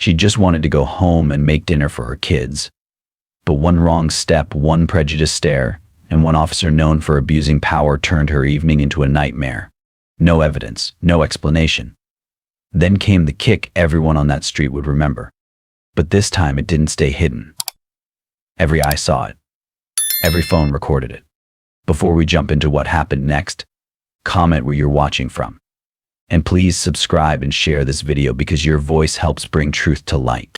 She just wanted to go home and make dinner for her kids. But one wrong step, one prejudiced stare, and one officer known for abusing power turned her evening into a nightmare. No evidence, no explanation. Then came the kick everyone on that street would remember. But this time it didn't stay hidden. Every eye saw it. Every phone recorded it. Before we jump into what happened next, comment where you're watching from. And please subscribe and share this video because your voice helps bring truth to light.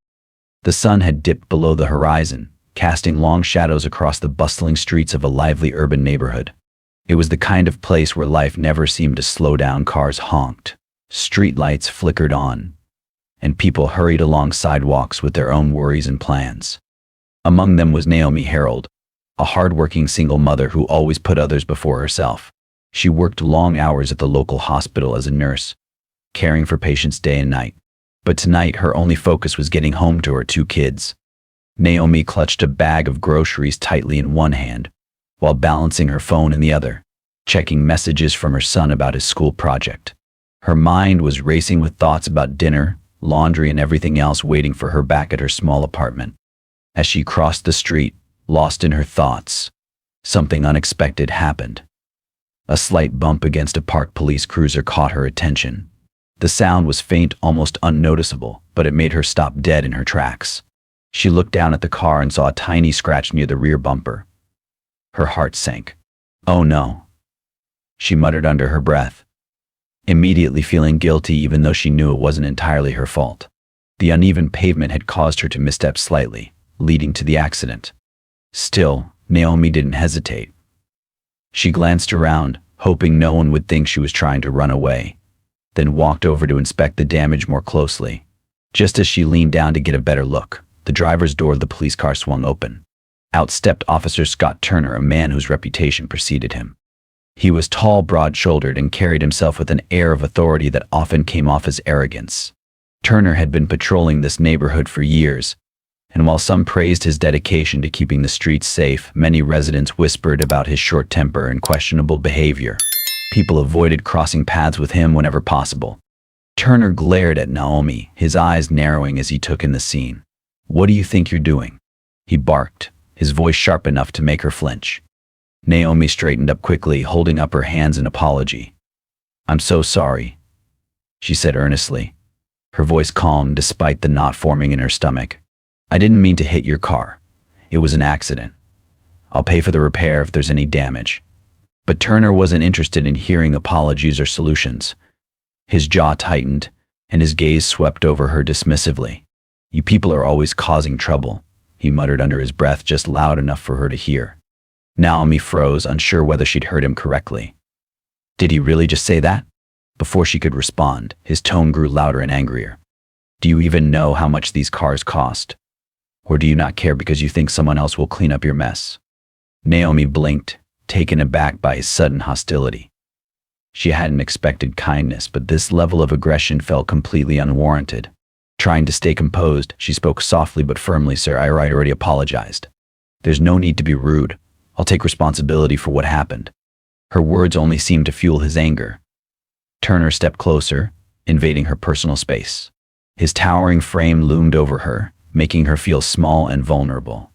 The sun had dipped below the horizon, casting long shadows across the bustling streets of a lively urban neighborhood. It was the kind of place where life never seemed to slow down. Cars honked, street lights flickered on, and people hurried along sidewalks with their own worries and plans. Among them was Naomi Harold, a hard-working single mother who always put others before herself. She worked long hours at the local hospital as a nurse, caring for patients day and night. But tonight, her only focus was getting home to her 2 kids. Naomi clutched a bag of groceries tightly in one hand, while balancing her phone in the other, checking messages from her son about his school project. Her mind was racing with thoughts about dinner, laundry, and everything else waiting for her back at her small apartment. As she crossed the street, lost in her thoughts, something unexpected happened. A slight bump against a parked police cruiser caught her attention. The sound was faint, almost unnoticeable, but it made her stop dead in her tracks. She looked down at the car and saw a tiny scratch near the rear bumper. Her heart sank. "Oh no," she muttered under her breath, immediately feeling guilty even though she knew it wasn't entirely her fault. The uneven pavement had caused her to misstep slightly, leading to the accident. Still, Naomi didn't hesitate. She glanced around, hoping no one would think she was trying to run away, then walked over to inspect the damage more closely. Just as she leaned down to get a better look, the driver's door of the police car swung open. Out stepped Officer Scott Turner, a man whose reputation preceded him. He was tall, broad-shouldered, and carried himself with an air of authority that often came off as arrogance. Turner had been patrolling this neighborhood for years, and while some praised his dedication to keeping the streets safe, many residents whispered about his short temper and questionable behavior. People avoided crossing paths with him whenever possible. Turner glared at Naomi, his eyes narrowing as he took in the scene. "What do you think you're doing?" he barked, his voice sharp enough to make her flinch. Naomi straightened up quickly, holding up her hands in apology. "I'm so sorry," she said earnestly, her voice calm despite the knot forming in her stomach. "I didn't mean to hit your car. It was an accident. I'll pay for the repair if there's any damage." But Turner wasn't interested in hearing apologies or solutions. His jaw tightened, and his gaze swept over her dismissively. "You people are always causing trouble," he muttered under his breath, just loud enough for her to hear. Naomi froze, unsure whether she'd heard him correctly. Did he really just say that? Before she could respond, his tone grew louder and angrier. "Do you even know how much these cars cost? Or do you not care because you think someone else will clean up your mess?" Naomi blinked, taken aback by his sudden hostility. She hadn't expected kindness, but this level of aggression felt completely unwarranted. Trying to stay composed, she spoke softly but firmly. "Sir, I already apologized. There's no need to be rude. I'll take responsibility for what happened." Her words only seemed to fuel his anger. Turner stepped closer, invading her personal space. His towering frame loomed over her, making her feel small and vulnerable.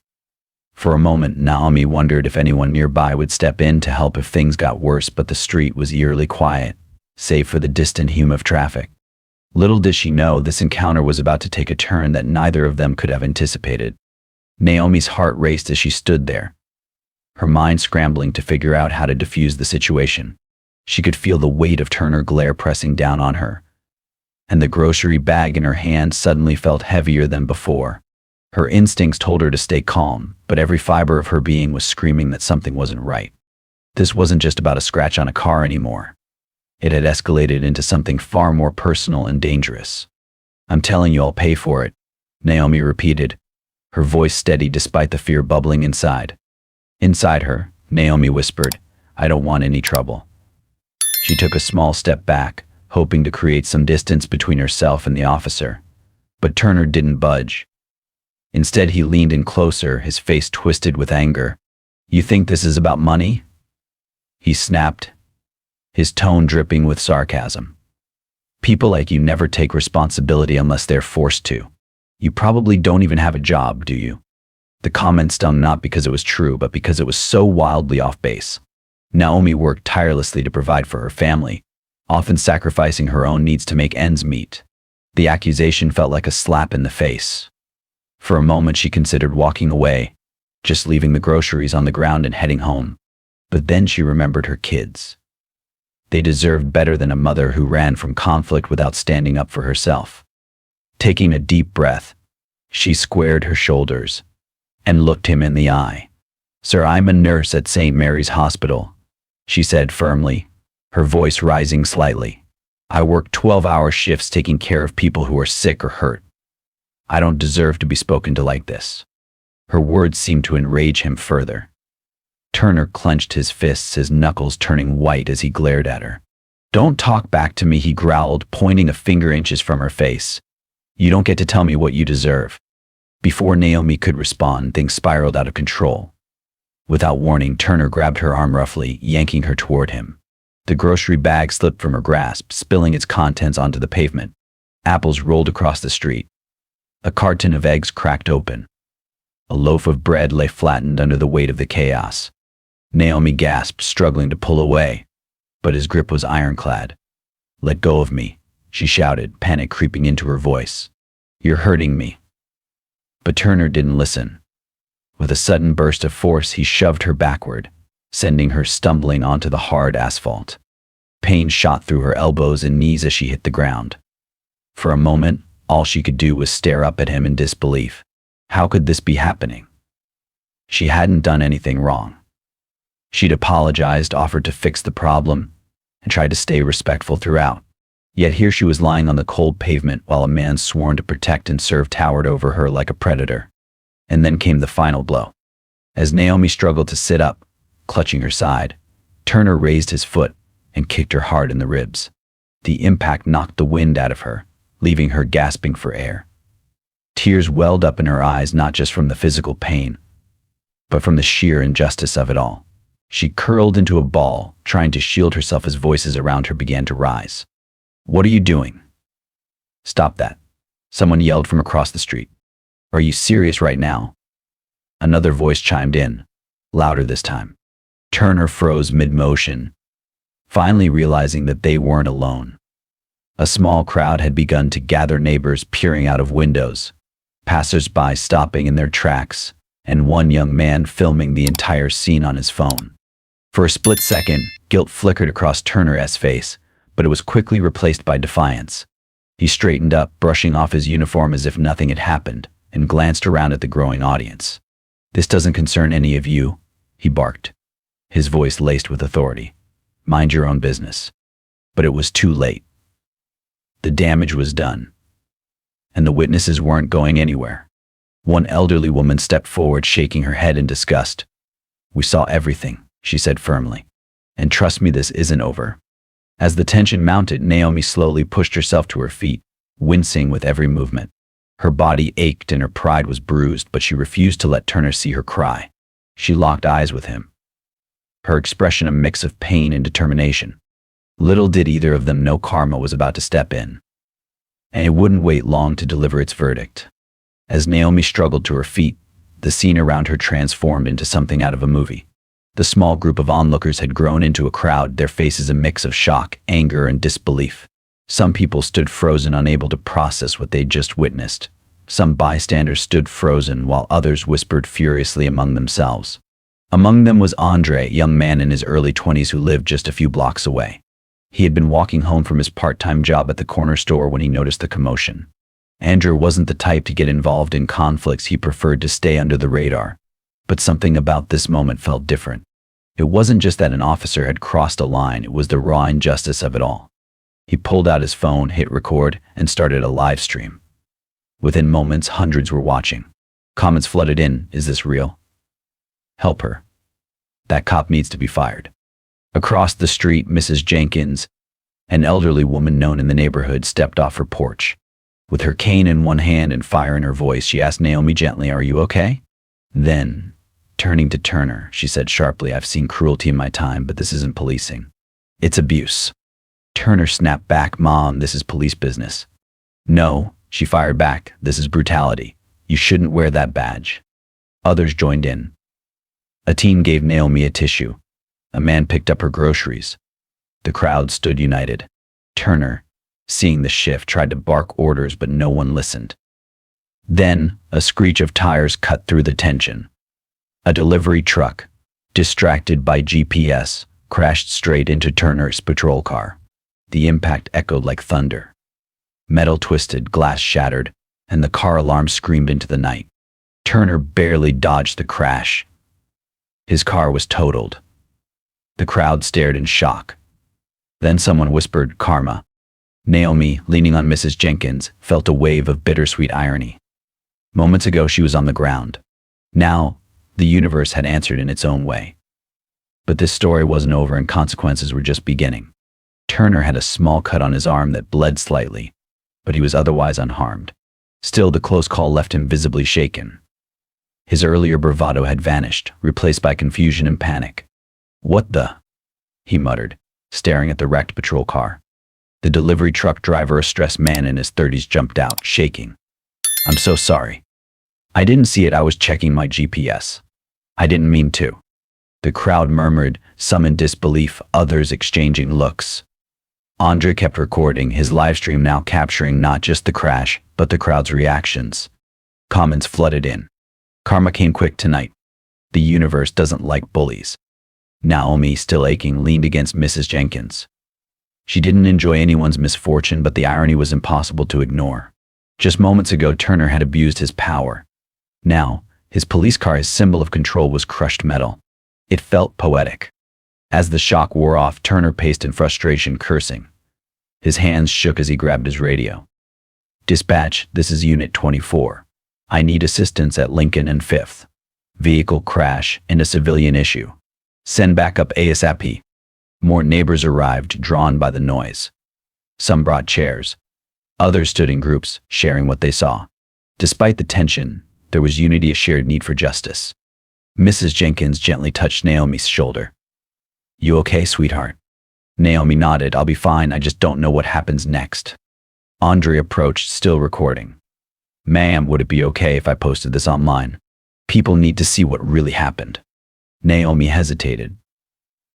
For a moment, Naomi wondered if anyone nearby would step in to help if things got worse, but the street was eerily quiet, save for the distant hum of traffic. Little did she know this encounter was about to take a turn that neither of them could have anticipated. Naomi's heart raced as she stood there, her mind scrambling to figure out how to defuse the situation. She could feel the weight of Turner glare pressing down on her, and the grocery bag in her hand suddenly felt heavier than before. Her instincts told her to stay calm, but every fiber of her being was screaming that something wasn't right. This wasn't just about a scratch on a car anymore. It had escalated into something far more personal and dangerous. "I'm telling you, I'll pay for it," Naomi repeated, her voice steady despite the fear bubbling inside. Inside her, Naomi whispered, "I don't want any trouble." She took a small step back, hoping to create some distance between herself and the officer. But Turner didn't budge. Instead, he leaned in closer, his face twisted with anger. "You think this is about money?" he snapped, his tone dripping with sarcasm. "People like you never take responsibility unless they're forced to. You probably don't even have a job, do you? The comment stung not because it was true, but because it was so wildly off base. Naomi worked tirelessly to provide for her family, often sacrificing her own needs to make ends meet. The accusation felt like a slap in the face. For a moment she considered walking away, just leaving the groceries on the ground and heading home. But then she remembered her kids. They deserved better than a mother who ran from conflict without standing up for herself. Taking a deep breath, she squared her shoulders and looked him in the eye. "Sir, I'm a nurse at St. Mary's Hospital," she said firmly, her voice rising slightly. "I work 12-hour shifts taking care of people who are sick or hurt. I don't deserve to be spoken to like this." Her words seemed to enrage him further. Turner clenched his fists, his knuckles turning white as he glared at her. "Don't talk back to me," he growled, pointing a finger inches from her face. "You don't get to tell me what you deserve." Before Naomi could respond, things spiraled out of control. Without warning, Turner grabbed her arm roughly, yanking her toward him. The grocery bag slipped from her grasp, spilling its contents onto the pavement. Apples rolled across the street. A carton of eggs cracked open. A loaf of bread lay flattened under the weight of the chaos. Naomi gasped, struggling to pull away, but his grip was ironclad. "Let go of me," she shouted, panic creeping into her voice. "You're hurting me." But Turner didn't listen. With a sudden burst of force, he shoved her backward, sending her stumbling onto the hard asphalt. Pain shot through her elbows and knees as she hit the ground. For a moment, all she could do was stare up at him in disbelief. How could this be happening? She hadn't done anything wrong. She'd apologized, offered to fix the problem, and tried to stay respectful throughout. Yet here she was lying on the cold pavement while a man sworn to protect and serve towered over her like a predator. And then came the final blow. As Naomi struggled to sit up, clutching her side, Turner raised his foot and kicked her hard in the ribs. The impact knocked the wind out of her, leaving her gasping for air. Tears welled up in her eyes, not just from the physical pain, but from the sheer injustice of it all. She curled into a ball, trying to shield herself as voices around her began to rise. "What are you doing?" "Stop that," someone yelled from across the street. "Are you serious right now?" Another voice chimed in, louder this time. Turner froze mid-motion, finally realizing that they weren't alone. A small crowd had begun to gather, neighbors peering out of windows, passers-by stopping in their tracks, and one young man filming the entire scene on his phone. For a split second, guilt flickered across Turner's face, but it was quickly replaced by defiance. He straightened up, brushing off his uniform as if nothing had happened, and glanced around at the growing audience. "This doesn't concern any of you," he barked, his voice laced with authority. "Mind your own business." But it was too late. The damage was done, and the witnesses weren't going anywhere. One elderly woman stepped forward, shaking her head in disgust. "We saw everything," she said firmly. "And trust me, this isn't over." As the tension mounted, Naomi slowly pushed herself to her feet, wincing with every movement. Her body ached and her pride was bruised, but she refused to let Turner see her cry. She locked eyes with him, her expression a mix of pain and determination. Little did either of them know karma was about to step in, and it wouldn't wait long to deliver its verdict. As Naomi struggled to her feet, the scene around her transformed into something out of a movie. The small group of onlookers had grown into a crowd, their faces a mix of shock, anger, and disbelief. Some people stood frozen, unable to process what they'd just witnessed. Some bystanders stood frozen, while others whispered furiously among themselves. Among them was Andre, a young man in his early 20s who lived just a few blocks away. He had been walking home from his part-time job at the corner store when he noticed the commotion. Andrew wasn't the type to get involved in conflicts. He preferred to stay under the radar. But something about this moment felt different. It wasn't just that an officer had crossed a line, it was the raw injustice of it all. He pulled out his phone, hit record, and started a live stream. Within moments, hundreds were watching. Comments flooded in. "Is this real? Help her. That cop needs to be fired." Across the street, Mrs. Jenkins, an elderly woman known in the neighborhood, stepped off her porch. With her cane in one hand and fire in her voice, she asked Naomi gently, "Are you okay?" Then, turning to Turner, she said sharply, "I've seen cruelty in my time, but this isn't policing. It's abuse." Turner snapped back, "Mom, this is police business." "No," She fired back, "This is brutality. You shouldn't wear that badge." Others joined in. A teen gave Naomi a tissue. A man picked up her groceries. The crowd stood united. Turner, seeing the shift, tried to bark orders, but no one listened. Then, a screech of tires cut through the tension. A delivery truck, distracted by GPS, crashed straight into Turner's patrol car. The impact echoed like thunder. Metal twisted, glass shattered, and the car alarm screamed into the night. Turner barely dodged the crash. His car was totaled. The crowd stared in shock. Then someone whispered, "Karma." Naomi, leaning on Mrs. Jenkins, felt a wave of bittersweet irony. Moments ago she was on the ground. Now, the universe had answered in its own way. But this story wasn't over and consequences were just beginning. Turner had a small cut on his arm that bled slightly, but he was otherwise unharmed. Still, the close call left him visibly shaken. His earlier bravado had vanished, replaced by confusion and panic. "What the?" he muttered, staring at the wrecked patrol car. The delivery truck driver, a stressed man in his 30s, jumped out, shaking. "I'm so sorry. I didn't see it. I was checking my GPS. I didn't mean to." The crowd murmured, some in disbelief, others exchanging looks. Andre kept recording, his live stream now capturing not just the crash, but the crowd's reactions. Comments flooded in. "Karma came quick tonight. The universe doesn't like bullies." Naomi, still aching, leaned against Mrs. Jenkins. She didn't enjoy anyone's misfortune, but the irony was impossible to ignore. Just moments ago, Turner had abused his power. Now, his police car, his symbol of control, was crushed metal. It felt poetic. As the shock wore off, Turner paced in frustration, cursing. His hands shook as he grabbed his radio. "Dispatch, this is Unit 24. I need assistance at Lincoln and 5th. Vehicle crash and a civilian issue. Send backup ASAP." More neighbors arrived, drawn by the noise. Some brought chairs. Others stood in groups, sharing what they saw. Despite the tension, there was unity, a shared need for justice. Mrs. Jenkins gently touched Naomi's shoulder. "You okay, sweetheart?" Naomi nodded. "I'll be fine, I just don't know what happens next." Andre approached, still recording. "Ma'am, would it be okay if I posted this online? People need to see what really happened." Naomi hesitated.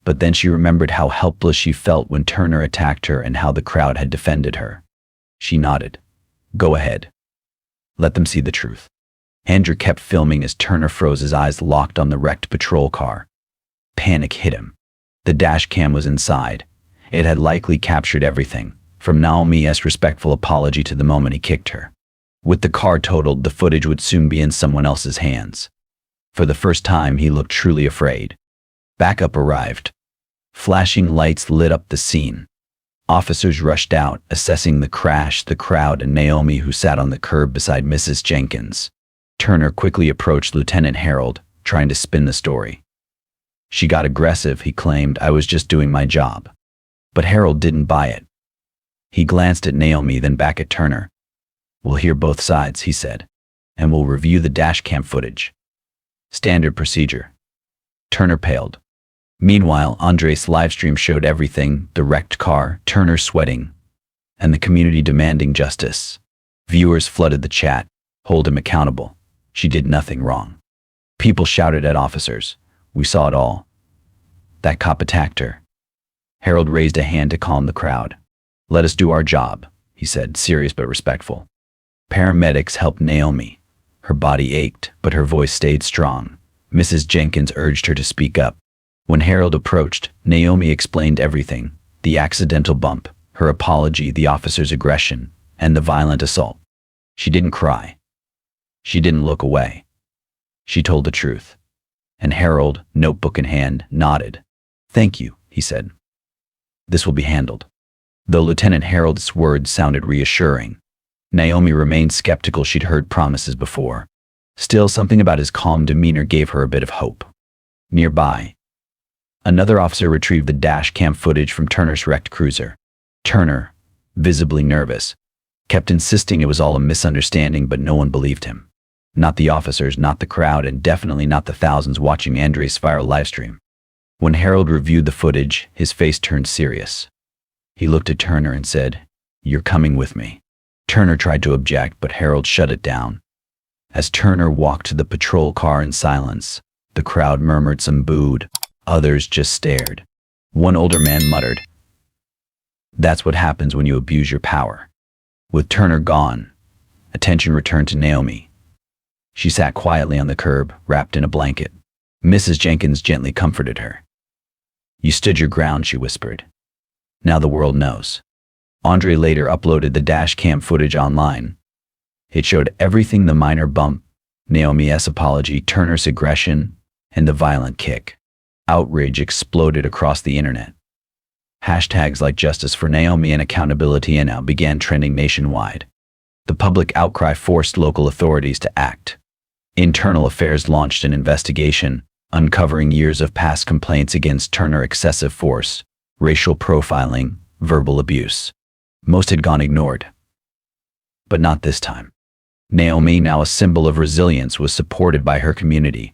But then she remembered how helpless she felt when Turner attacked her and how the crowd had defended her. She nodded. "Go ahead. Let them see the truth." Andrew kept filming as Turner froze, his eyes locked on the wrecked patrol car. Panic hit him. The dash cam was inside. It had likely captured everything, from Naomi's respectful apology to the moment he kicked her. With the car totaled, the footage would soon be in someone else's hands. For the first time, he looked truly afraid. Backup arrived. Flashing lights lit up the scene. Officers rushed out, assessing the crash, the crowd, and Naomi, who sat on the curb beside Mrs. Jenkins. Turner quickly approached Lieutenant Harold, trying to spin the story. "She got aggressive," he claimed. "I was just doing my job." But Harold didn't buy it. He glanced at Naomi, then back at Turner. "We'll hear both sides," he said, "and we'll review the dash cam footage. Standard procedure." Turner paled. Meanwhile, Andre's livestream showed everything: the wrecked car, Turner sweating, and the community demanding justice. Viewers flooded the chat. "Hold him accountable. She did nothing wrong." People shouted at officers. "We saw it all. That cop attacked her." Harold raised a hand to calm the crowd. "Let us do our job," he said, serious but respectful. Paramedics helped Naomi. Her body ached, but her voice stayed strong. Mrs. Jenkins urged her to speak up. When Harold approached, Naomi explained everything: the accidental bump, her apology, the officer's aggression, and the violent assault. She didn't cry. She didn't look away. She told the truth. And Harold, notebook in hand, nodded. "Thank you," he said. "This will be handled." Though Lieutenant Harold's words sounded reassuring, Naomi remained skeptical. She'd heard promises before. Still, something about his calm demeanor gave her a bit of hope. Nearby, another officer retrieved the dash cam footage from Turner's wrecked cruiser. Turner, visibly nervous, kept insisting it was all a misunderstanding, but no one believed him. Not the officers, not the crowd, and definitely not the thousands watching Andre's viral livestream. When Harold reviewed the footage, his face turned serious. He looked at Turner and said, "You're coming with me." Turner tried to object, but Harold shut it down. As Turner walked to the patrol car in silence, the crowd murmured, some booed, others just stared. One older man muttered, "That's what happens when you abuse your power." With Turner gone, attention returned to Naomi. She sat quietly on the curb, wrapped in a blanket. Mrs. Jenkins gently comforted her. "You stood your ground," she whispered. "Now the world knows." Andre later uploaded the dash cam footage online. It showed everything: the minor bump, Naomi's apology, Turner's aggression, and the violent kick. Outrage exploded across the internet. Hashtags like "Justice for Naomi" and "Accountability and Now" began trending nationwide. The public outcry forced local authorities to act. Internal Affairs launched an investigation, uncovering years of past complaints against Turner: excessive force, racial profiling, verbal abuse. Most had gone ignored. But not this time. Naomi, now a symbol of resilience, was supported by her community.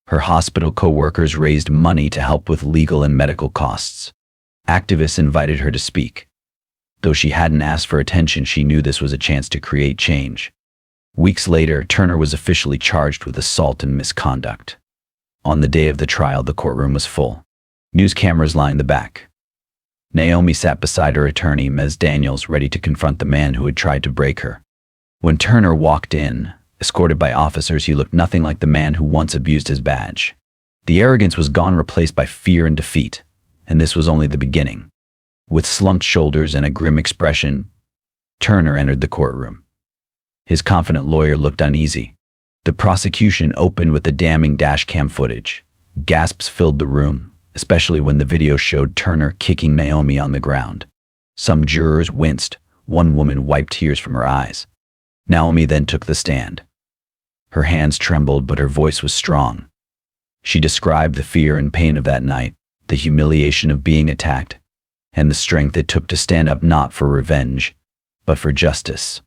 Her hospital co-workers raised money to help with legal and medical costs. Activists invited her to speak. Though she hadn't asked for attention, she knew this was a chance to create change. Weeks later, Turner was officially charged with assault and misconduct. On the day of the trial, the courtroom was full. News cameras lined the back. Naomi sat beside her attorney, Ms. Daniels, ready to confront the man who had tried to break her. When Turner walked in, escorted by officers, he looked nothing like the man who once abused his badge. The arrogance was gone, replaced by fear and defeat, and this was only the beginning. With slumped shoulders and a grim expression, Turner entered the courtroom. His confident lawyer looked uneasy. The prosecution opened with the damning dashcam footage. Gasps filled the room, especially when the video showed Turner kicking Naomi on the ground. Some jurors winced. One woman wiped tears from her eyes. Naomi then took the stand. Her hands trembled, but her voice was strong. She described the fear and pain of that night, the humiliation of being attacked, and the strength it took to stand up, not for revenge, but for justice.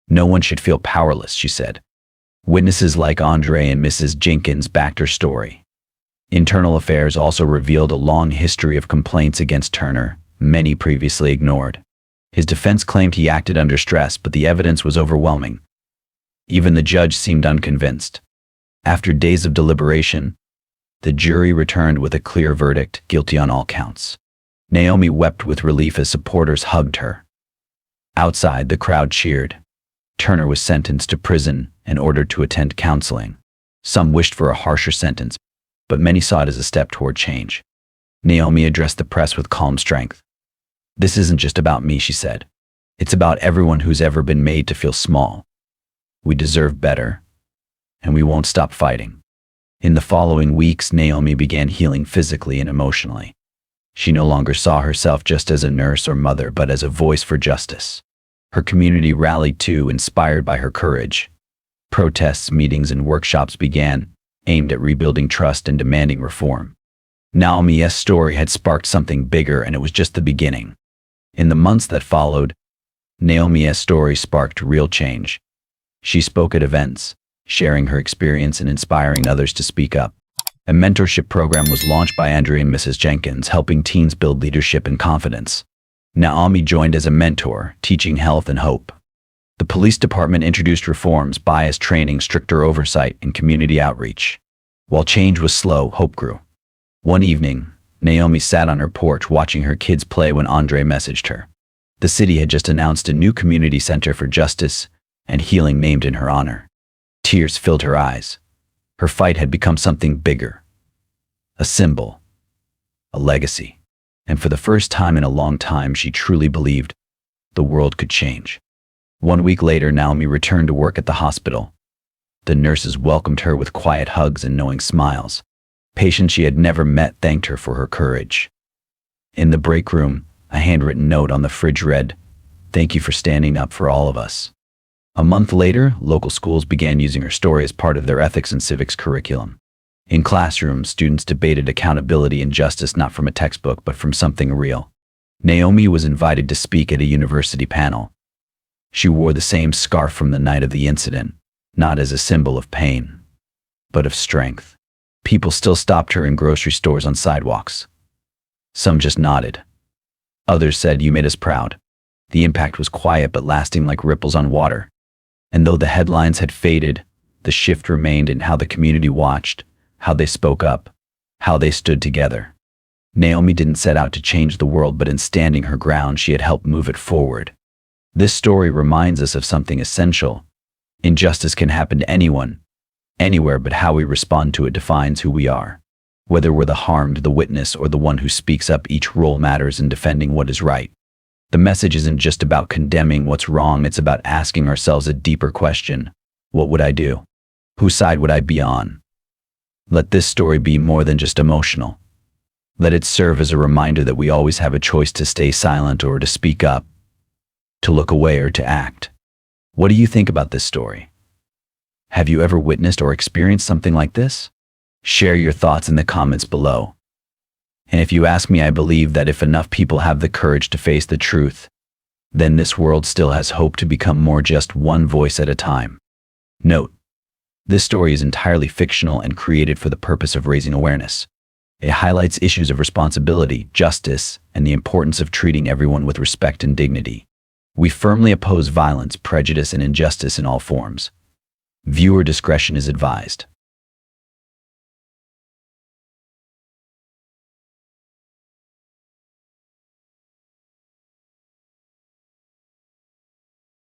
"No one should feel powerless," she said. Witnesses like Andre and Mrs. Jenkins backed her story. Internal Affairs also revealed a long history of complaints against Turner, many previously ignored. His defense claimed he acted under stress, but the evidence was overwhelming. Even the judge seemed unconvinced. After days of deliberation, the jury returned with a clear verdict: guilty on all counts. Naomi wept with relief as supporters hugged her. Outside, the crowd cheered. Turner was sentenced to prison and ordered to attend counseling. Some wished for a harsher sentence, but many saw it as a step toward change. Naomi addressed the press with calm strength. "This isn't just about me," she said. "It's about everyone who's ever been made to feel small. We deserve better, and we won't stop fighting." In the following weeks, Naomi began healing physically and emotionally. She no longer saw herself just as a nurse or mother, but as a voice for justice. Her community rallied too, inspired by her courage. Protests, meetings, and workshops began, aimed at rebuilding trust and demanding reform. Naomi's story had sparked something bigger, and it was just the beginning. In the months that followed, Naomi's story sparked real change. She spoke at events, sharing her experience and inspiring others to speak up. A mentorship program was launched by Andre and Mrs. Jenkins, helping teens build leadership and confidence. Naomi joined as a mentor, teaching health and hope. The police department introduced reforms: bias training, stricter oversight, and community outreach. While change was slow, hope grew. One evening, Naomi sat on her porch watching her kids play when Andre messaged her. The city had just announced a new community center for justice and healing named in her honor. Tears filled her eyes. Her fight had become something bigger. A symbol. A legacy. And for the first time in a long time, she truly believed the world could change. 1 week later, Naomi returned to work at the hospital. The nurses welcomed her with quiet hugs and knowing smiles. Patients she had never met thanked her for her courage. In the break room, a handwritten note on the fridge read, "Thank you for standing up for all of us." A month later, local schools began using her story as part of their ethics and civics curriculum. In classrooms, students debated accountability and justice not from a textbook, but from something real. Naomi was invited to speak at a university panel. She wore the same scarf from the night of the incident, not as a symbol of pain, but of strength. People still stopped her in grocery stores, on sidewalks. Some just nodded. Others said, "You made us proud." The impact was quiet but lasting like ripples on water. And though the headlines had faded, the shift remained in how the community watched, how they spoke up, how they stood together. Naomi didn't set out to change the world, but in standing her ground, she had helped move it forward. This story reminds us of something essential. Injustice can happen to anyone, anywhere, but how we respond to it defines who we are. Whether we're the harmed, the witness, or the one who speaks up, each role matters in defending what is right. The message isn't just about condemning what's wrong, it's about asking ourselves a deeper question. What would I do? Whose side would I be on? Let this story be more than just emotional. Let it serve as a reminder that we always have a choice to stay silent or to speak up, to look away or to act. What do you think about this story? Have you ever witnessed or experienced something like this? Share your thoughts in the comments below. And if you ask me, I believe that if enough people have the courage to face the truth, then this world still has hope to become more just one voice at a time. Note: this story is entirely fictional and created for the purpose of raising awareness. It highlights issues of responsibility, justice, and the importance of treating everyone with respect and dignity. We firmly oppose violence, prejudice, and injustice in all forms. Viewer discretion is advised.